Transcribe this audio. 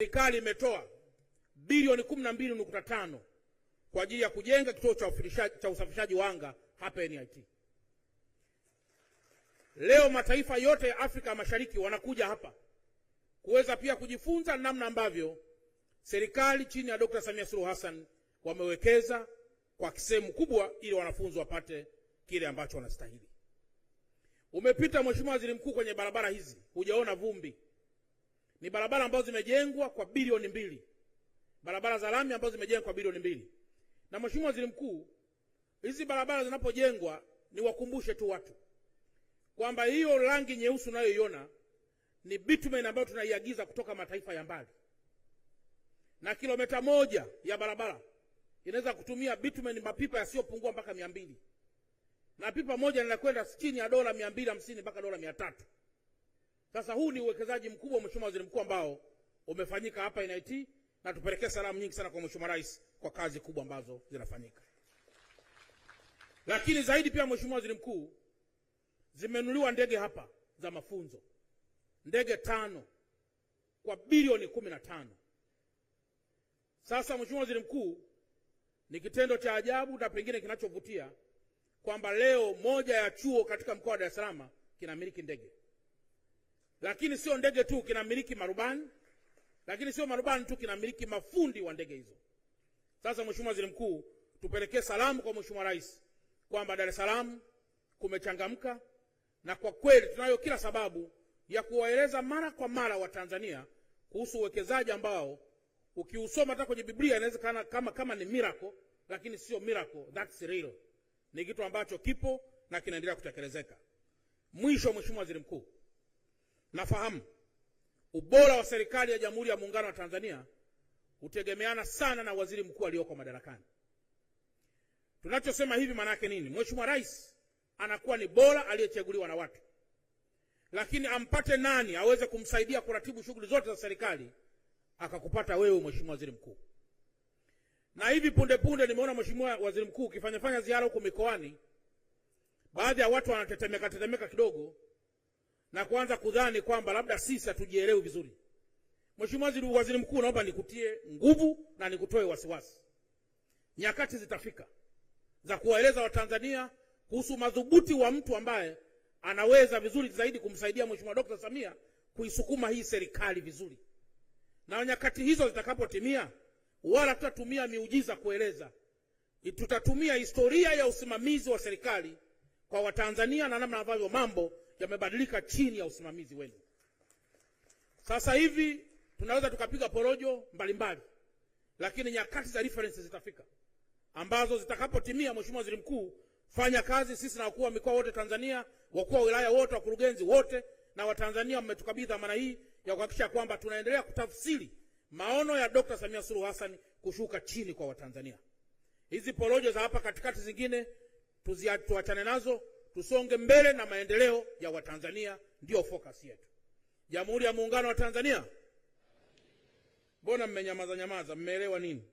Serikali imetoa bilioni 12.5 kwa ajili ya kujenga kituo cha usafishaji wa anga hapa NIT. Leo mataifa yote ya Afrika Mashariki wanakuja hapa kuweza pia kujifunza namna ambavyo serikali chini ya Dr. Samia Suluhu Hassan wamewekeza kwa sehemu kubwa ili wanafunzi wapate kile ambacho wanastahili. Umepita Mheshimiwa Waziri Mkuu kwenye barabara hizi, hujaona vumbi. Ni barabara ambazo zimejengwa kwa bilioni 2. Barabara za lami ambazo zimejengwa kwa bilioni 2. Na Mheshimiwa Waziri Mkuu, hizi barabara zinapojengwa ni wakumbushe tu watu kwamba hiyo rangi nyeusi unayoiona ni bitumen ambayo tunaiagiza kutoka mataifa ya mbali. Na kilomita 1 ya barabara inaweza kutumia bitumen mapipa yasiyopungua mpaka 200. Na pipa moja linakwenda chini ya dola 250 mpaka dola 300. Sasa huu ni uwekezaji mkubwa Mheshimiwa Waziri Mkuu ambao umefanyika hapa NIT, na tupelekee salamu nyingi sana kwa Mheshimiwa Rais kwa kazi kubwa ambazo zinafanyika. Lakini zaidi pia Mheshimiwa Waziri Mkuu, zimenunuliwa ndege hapa za mafunzo. Ndege 5 kwa bilioni 15. Sasa Mheshimiwa Waziri Mkuu, ni kitendo cha ajabu na pengine kinachovutia kwamba leo moja ya chuo katika mkoa wa Dar es Salaam kinamiliki ndege. Lakini sio ndege tu, kinamiliki marubani. Lakini sio marubani tu, kinamiliki mafundi wa ndege hizo. Sasa Mheshimiwa Waziri Mkuu, tupelekee salamu kwa Mheshimiwa Rais kwamba Dar es Salaam kumechangamka, na kwa kweli tunayo kila sababu ya kuwaeleza mara kwa mara wa Tanzania kuhusu uwekezaji ambao ukiusoma hata kwenye Biblia inawezekana kama ni miracle, lakini sio miracle, that's real. Ni kitu ambacho kipo na kinaendelea kutekelezeka. Mwisho Mheshimiwa Waziri Mkuu, nafahamu ubora wa serikali ya Jamhuri ya Muungano wa Tanzania utegemeana sana na waziri mkuu aliyoko madarakani. Tunachosema hivi maana yake nini? Mheshimiwa Rais anakuwa ni bora aliyechaguliwa na watu. Lakini ampate nani aweze kumsaidia kuratibu shughuli zote za serikali? Akakupata wewe Mheshimiwa Waziri Mkuu. Na hivi punde nimeona Mheshimiwa Waziri Mkuu ukifanya ziara huko mikoani, baadhi ya watu wanatetemeka kidogo na kuanza kudhani kwamba labda sisi hatujielewi vizuri. Mheshimiwa Waziri Mkuu, naomba nikutie nguvu na nikutoe wasiwasi. Nyakati zitafika za kuwaeleza Watanzania kuhusu madhubuti wa mtu ambaye anaweza vizuri zaidi kumsaidia Mheshimiwa Dr. Samia kuisukuma hii serikali vizuri. Na nyakati hizo zitakapotimia, wala tutatumia miujiza kueleza. Tutatumia historia ya usimamizi wa serikali kwa Watanzania na namna ambavyo mambo yamebadilika chini ya usimamizi wenu. Sasa hivi tunaweza tukapiga porojo mbalimbali, lakini nyakati za reference zitafika ambazo zitakapotimia, Mheshimiwa Waziri Mkuu, fanya kazi. Sisi na wakuu wa mikoa wote Tanzania, wakuu wa wilaya wote, wakurugenzi wote na Watanzania mmetukabidhi amana hii ya kuhakikisha kwamba tunaendelea kutafsiri maono ya Dr. Samia Suluhu Hassan kushuka chini kwa Watanzania. Hizi porojo za hapa katikati zingine tuachane nazo, tusonge mbele na maendeleo ya Watanzania ndio focus yetu. Jamhuri ya Muungano wa Tanzania. Mbona mmenyamaza? Mmeelewa nini?